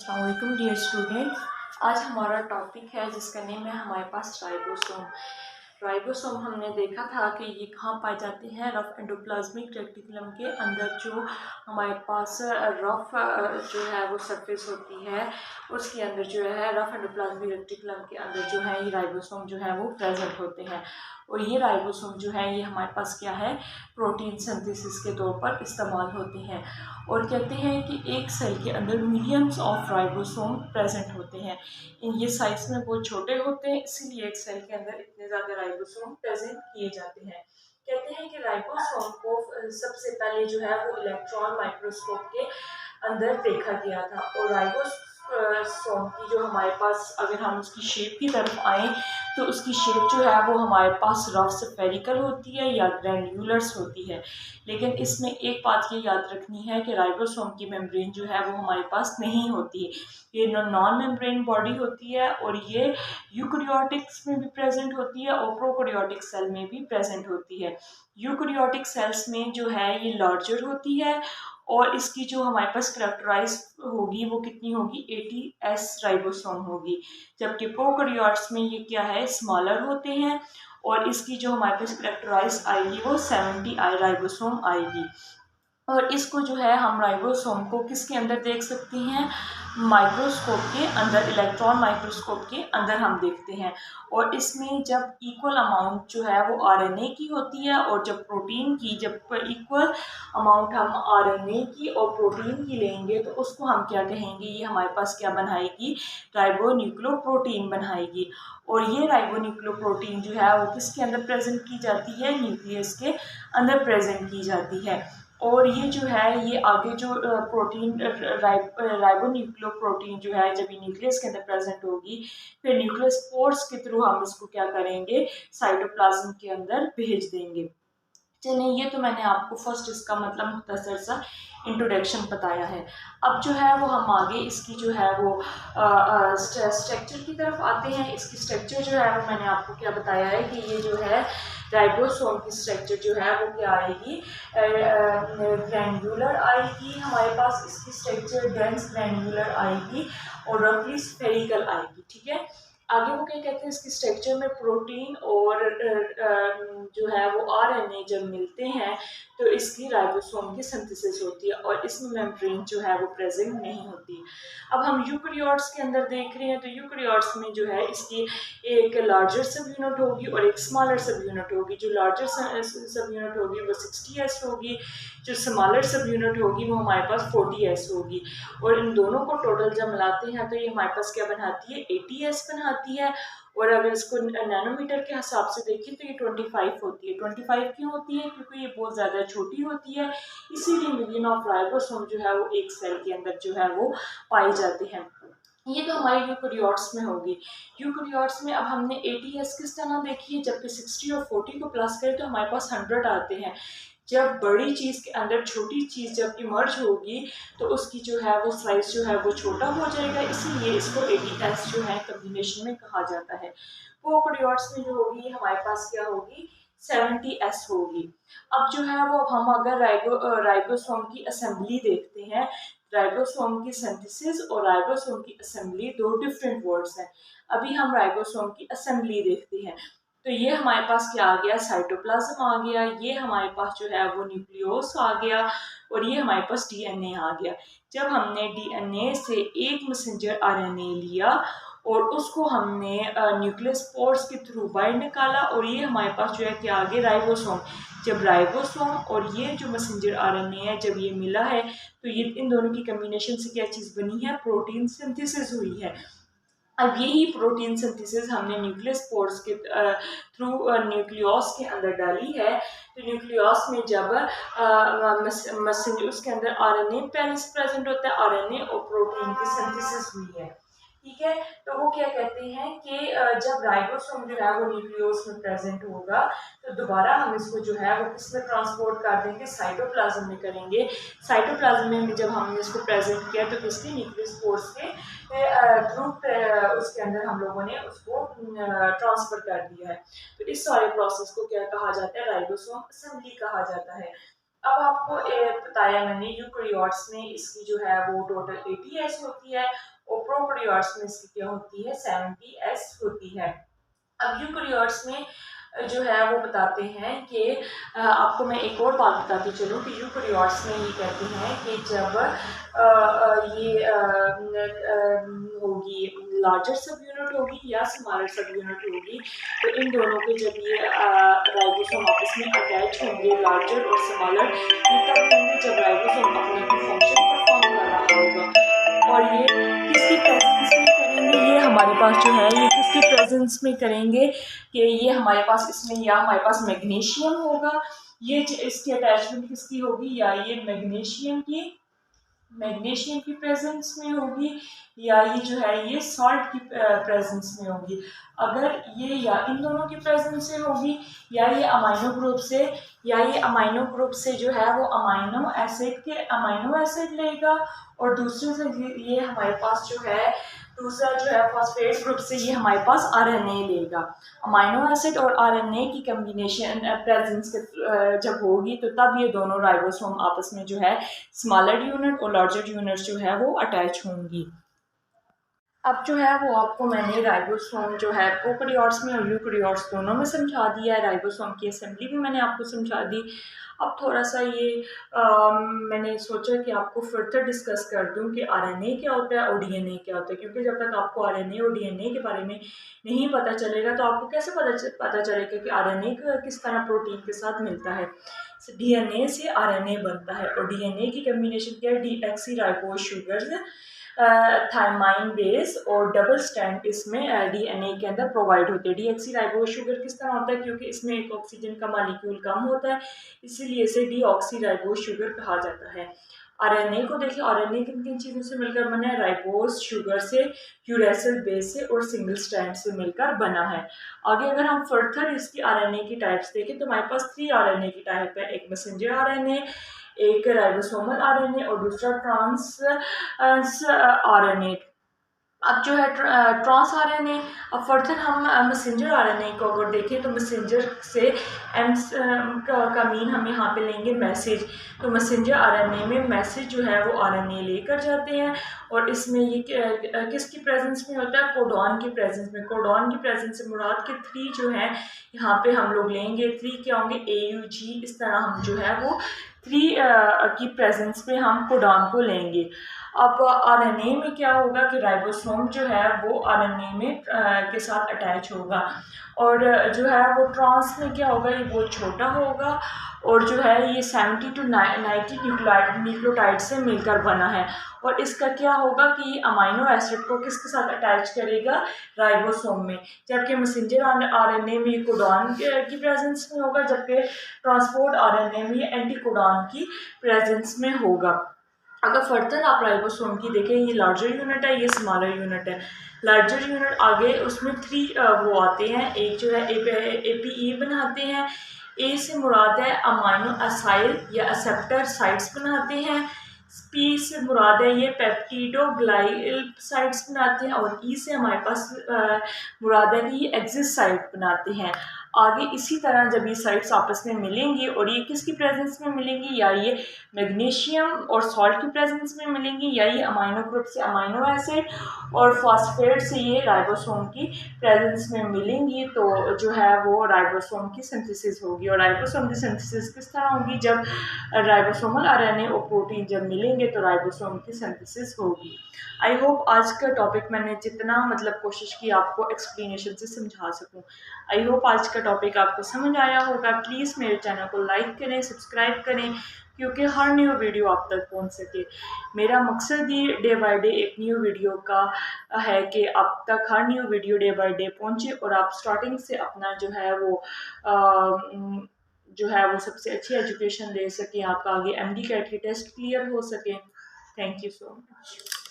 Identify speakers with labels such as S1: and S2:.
S1: अस्सलाम वालेकुम dear students. आज हमारा टॉपिक है जिसका नेम है हमारे पास राइबोसोम। राइबोसोम हमने देखा था कि ये कहाँ पाए जाते हैं, रफ एंडोप्लाज्मिक रेटिकुलम के अंदर। जो हमारे पास रफ जो है वो सरफेस होती है, उसके अंदर जो है रफ एंडोप्लाज्मिक रेटिकुलम के अंदर जो है ये राइबोसोम जो है वो प्रेजेंट होते हैं। और ये राइबोसोम जो है ये हमारे पास क्या है, प्रोटीन सिंथेसिस के तौर पर इस्तेमाल होते हैं। और कहते हैं कि एक सेल के अंदर मिलियंस ऑफ राइबोसोम प्रेजेंट होते हैं। ये साइज में बहुत छोटे होते हैं, इसीलिए एक सेल के अंदर इतने ज़्यादा राइबोसोम प्रेजेंट किए जाते हैं। कहते हैं कि राइबोसोम को सबसे पहले जो है वो इलेक्ट्रॉन माइक्रोस्कोप के अंदर देखा गया था। और राइबोसोम की जो हमारे पास, अगर हम उसकी शेप की तरफ आए तो उसकी शेप जो है वो हमारे पास रफ स्फेरिकल होती है या ग्रैन्युलर्स होती है। लेकिन इसमें एक बात ये याद रखनी है कि राइबोसोम की मेम्ब्रेन जो है वो हमारे पास नहीं होती। ये नॉन मेम्ब्रेन बॉडी होती है और ये यूकैरियोटिक्स में भी प्रेजेंट होती है और प्रोकैरियोटिक सेल में भी प्रेजेंट होती है। यूकैरियोटिक सेल्स में जो है ये लार्जर होती है और इसकी जो हमारे पास करेक्टराइज होगी वो कितनी होगी, 80S राइबोसोम होगी। जबकि प्रोकैरियोट्स में ये क्या है, स्मॉलर होते हैं और इसकी जो हमारे पास करेक्टराइज आएगी वो 70I राइबोसोम आएगी। और इसको जो है हम राइबोसोम को किसके अंदर देख सकते हैं, माइक्रोस्कोप के अंदर, इलेक्ट्रॉन माइक्रोस्कोप के अंदर हम देखते हैं। और इसमें जब इक्वल अमाउंट जो है वो आरएनए की होती है और जब प्रोटीन की, जब इक्वल अमाउंट हम आरएनए की और प्रोटीन की लेंगे तो उसको हम क्या कहेंगे, ये हमारे पास क्या बनाएगी, राइबोन्यूक्लियोप्रोटीन बनाएगी। और ये राइबोन्यूक्लियोप्रोटीन जो है वो किसके अंदर प्रेजेंट की जाती है, न्यूक्लियस के अंदर प्रेजेंट की जाती है। और ये जो है ये आगे जो प्रोटीन राइबोन्यूक्लियोप्रोटीन जो है जब ये न्यूक्लियस के अंदर प्रेजेंट होगी, फिर न्यूक्लियस पोर्स के थ्रू हम इसको क्या करेंगे, साइटोप्लाज्म के अंदर भेज देंगे। चलिए, ये तो मैंने आपको फर्स्ट इसका मतलब मुख्तसर सा इंट्रोडक्शन बताया है। अब जो है वो हम आगे इसकी जो है वो स्ट्रक्चर की तरफ आते हैं। इसकी स्ट्रक्चर जो है वो मैंने आपको क्या बताया है कि ये जो है राइबोसोम की स्ट्रक्चर जो है वो क्या आएगी, ग्रैन्युलर आएगी हमारे पास। इसकी स्ट्रक्चर डेंस ग्रैन्युलर आएगी और रफली स्फेरिकल आएगी। ठीक है, आगे वो क्या कहते हैं, इसकी स्ट्रक्चर में प्रोटीन और जो है वो आरएनए जब मिलते हैं तो इसकी राइबोसोम की सिंथेसिस होती है और इसमें मेम्ब्रेन जो है वो प्रेजेंट नहीं होती। अब हम यूकैरियोट्स के अंदर देख रहे हैं तो यूकैरियोट्स में जो है इसकी एक लार्जर सब यूनिट होगी और एक स्मॉलर सब यूनिट होगी। जो लार्जर सब यूनिट होगी वो 60S होगी, जो स्मॉलर सब यूनिट होगी वो हमारे पास 40S होगी। और इन दोनों को टोटल जब मिलाते हैं तो ये हमारे पास क्या बनाती है, 80S बनाती है। और अगर इसको नैनोमीटर के हिसाब से देखें तो ये 25 होती है। 25 क्यों होती है, क्योंकि ये बहुत ज़्यादा छोटी होती है, इसीलिए मिलियन ऑफ राइबोसोम जो है वो एक सेल के अंदर जो है वो पाए जाते हैं। ये तो हमारे यूकैरियोट्स में होगी। यूकैरियोट्स में अब हमने 80S किस तरह देखी है, जबकि 60 और 40 को प्लस करें तो हमारे पास 100 आते हैं। जब बड़ी चीज़ के अंदर छोटी चीज़ जब इमर्ज होगी तो उसकी जो है वो साइज जो है वो छोटा हो जाएगा, इसीलिए इसको 80S जो है कम्बिनेशन में कहा जाता है। प्रोकैरियोट्स में जो होगी हमारे पास क्या होगी, 70S होगी। अब जो है वो हम अगर राइबोसोम की असेंबली देखते हैं, राइबोसोम की सिंथेसिस और राइबोसोम की असेंबली दो डिफरेंट वर्ड्स हैं। अभी हम राइबोसोम की असेंबली देखते हैं तो ये हमारे पास क्या आ गया, साइटोप्लाज्म आ गया, ये हमारे पास जो है वो न्यूक्लियोस आ गया और ये हमारे पास डीएनए आ गया। जब हमने डीएनए से एक मैसेंजर आरएनए लिया और उसको हमने न्यूक्लियस पोर्स के थ्रू बाहर निकाला और ये हमारे पास जो है क्या आ गया, राइबोसोम। जब राइबोसोम और ये जो मैसेंजर आरएनए है जब ये मिला है तो ये इन दोनों की कम्बिनेशन से क्या चीज़ बनी है, प्रोटीन सिंथेसिस हुई है। अब यही प्रोटीन सिंथेसिस हमने न्यूक्लियस पोर्स के थ्रू न्यूक्लियस के अंदर डाली है। तो न्यूक्लियस में जब मैसेंजर उसके अंदर आरएनए पहले से प्रेजेंट होता है, आरएनए और प्रोटीन की सिंथेसिस हुई है। ठीक है, तो वो क्या कहते हैं कि जब राइबोसोम जो है वो न्यूक्लियस में प्रेजेंट होगा तो दोबारा हम इसको जो है वो किसमें ट्रांसपोर्ट कर देंगे, साइटोप्लाज्म में करेंगे। साइटोप्लाज्म में जब हमने इसको प्रेजेंट किया तो किसके, न्यूक्लियस पोर्स के थ्रू उसके अंदर हम लोगों ने उसको ट्रांसफर कर दिया है। तो इस सारे प्रोसेस को क्या कहा जाता है, राइबोसोम असेंबली कहा जाता है। अब आपको बताया मैंने यूकैरियोट्स में इसकी जो है वो टोटल 80s होती है और प्रोकैरियोट्स में इसकी क्या होती है 70s होती है। अब यूकैरियोट्स में जो है वो बताते हैं कि आपको मैं एक और बात बताती चलूँ कि यूकैरियोट्स में ये कहते हैं कि जब ये होगी लार्जर सब यूनिट होगी या स्मॉलर सब यूनिट होगी, तो इन दोनों के जब ये राइबोसोम आपस में अटैच होंगे लार्जर और स्मॉलर, ये तब होंगे जब राइबोसोम अपना कोई फंक्शन परफॉर्म कर रहा होगा। और ये किसकी प्रेजेंस में करेंगे, ये हमारे पास जो है ये किसकी प्रेजेंस में करेंगे कि ये हमारे पास इसमें या हमारे पास मैग्नीशियम होगा, ये इसकी अटैचमेंट किसकी होगी, या ये मैग्नीशियम की प्रेजेंस में होगी, या ये जो है ये सॉल्ट की प्रेजेंस में होगी। अगर ये या इन दोनों की प्रेजेंस से होगी, या ये अमाइनो ग्रुप से, या ये अमाइनो ग्रुप से जो है वो अमाइनो एसिड लेगा, और दूसरे से ये हमारे पास जो है दूसरा जो है फॉस्फेट ग्रुप से ये हमारे पास आरएनए लेगा। अमाइनो एसिड और आरएनए की कम्बिनेशन प्रेजेंस जब होगी तो तब ये दोनों राइबोसोम आपस में जो है स्मॉलर यूनिट और लार्जर यूनिट जो है वो अटैच होंगी। अब जो है वो आपको मैंने राइबोसोम जो है प्रोकैरियोट्स में और यूकैरियोट्स दोनों में समझा दिया है, राइबोसोम की असेंबली भी मैंने आपको समझा दी। अब थोड़ा सा ये मैंने सोचा कि आपको फर्दर डिस्कस कर दूं कि आरएनए क्या होता है और डीएनए क्या होता है, क्योंकि जब तक आपको आरएनए और डीएनए के बारे में नहीं पता चलेगा तो आपको कैसे पता चलेगा कि आरएनए किस तरह प्रोटीन के साथ मिलता है। डीएनए से आरएनए बनता है और डीएनए की कम्बिनेशन क्या है, डीऑक्सीराइबोज शुगर थायमाइन बेस और डबल स्टैंड इसमें डीएनए के अंदर प्रोवाइड होते हैं। डीऑक्सीराइबोज शुगर किस तरह होता है, क्योंकि इसमें एक ऑक्सीजन का मॉलिक्यूल कम होता है, इसीलिए इसे डीऑक्सीराइबोज शुगर कहा जाता है। आरएनए को देखिए, आरएनए किन किन चीज़ों से मिलकर बना है, राइबोज शुगर से, यूरेसिल बेस से और सिंगल स्ट्रैंड से मिलकर बना है। आगे अगर हम फर्दर इसकी आरएनए की टाइप्स देखें तो हमारे पास 3 आरएनए की टाइप है, एक मैसेंजर आरएनए, एक राइबोसोमल आरएनए और दूसरा ट्रांस आरएनए। अब जो है ट्रांस आरएनए, अब फर्दर हम मैसेंजर आरएनए को अगर देखें तो मैसेंजर से एम का मीन हम यहाँ पे लेंगे मैसेज, तो मैसेंजर आरएनए में मैसेज जो है वो आरएनए लेकर जाते हैं और इसमें ये किसकी प्रेजेंस में होता है, कोडॉन की प्रेजेंस में। कोडॉन की प्रेजेंस से मुराद के 3 जो है यहाँ पे हम लोग लेंगे, 3 क्या होंगे, AUG, इस तरह हम जो है वो 3 की प्रेजेंस में हम कोडॉन को लेंगे। अब आरएनए में क्या होगा कि राइबोसोम जो है वो आरएनए में के साथ अटैच होगा और जो है वो ट्रांस में क्या होगा, ये बहुत छोटा होगा और जो है ये 70 to 90 न्यूक्लियोटाइड से मिलकर बना है। और इसका क्या होगा कि ये अमाइनो एसिड को किसके साथ अटैच करेगा, राइबोसोम में, जबकि मैसेंजर आरएनए में कोडॉन की प्रेजेंस में होगा, जबकि ट्रांसपोर्ट आरएनए में एंटीकोडॉन की प्रेजेंस में होगा। अगर फर्दर आप राइबोसोम की देखें, ये लार्जर यूनिट है, ये स्मॉलर यूनिट है। लार्जर यूनिट आगे उसमें 3 वो आते हैं, एक जो है APE बनाते हैं, ए से मुराद है अमाइनो असाइल या एक्सेप्टर साइट्स बनाते हैं, पी से मुराद है ये पेप्टिडोग्लाइसाइड्स बनाते हैं और ई से हमारे पास मुराद है कि ये एक्सिस साइट बनाते हैं। आगे इसी तरह जब ये साइट्स आपस में मिलेंगी और ये किसकी प्रेजेंस में मिलेंगी, या ये मैग्नीशियम और सॉल्ट की प्रेजेंस में मिलेंगी, या ये अमाइनो ग्रुप से अमाइनो एसिड और फॉस्फेट से ये राइबोसोम की प्रेजेंस में मिलेंगी, तो जो है वो राइबोसोम की सिंथेसिस होगी। और राइबोसोम की सिंथेसिस किस तरह होगी, जब राइबोसोमल आरएनए और प्रोटीन जब मिलेंगे तो राइबोसोम की सिंथेसिस होगी। आई होप आज का टॉपिक मैंने जितना मतलब कोशिश की आपको एक्सप्लेनेशन से समझा सकूं। आई होप आज का टॉपिक आपको समझ आया होगा। प्लीज़ मेरे चैनल को लाइक करें, सब्सक्राइब करें, क्योंकि हर न्यू वीडियो आप तक पहुंच सके। मेरा मकसद ही डे बाय डे एक न्यू वीडियो का है कि आप तक हर new video day by day पहुंचे और आप स्टार्टिंग से अपना जो है वो सबसे अच्छी एजुकेशन ले सकें, आपका आगे MD कैट की टेस्ट क्लियर हो सके। Thank you so much.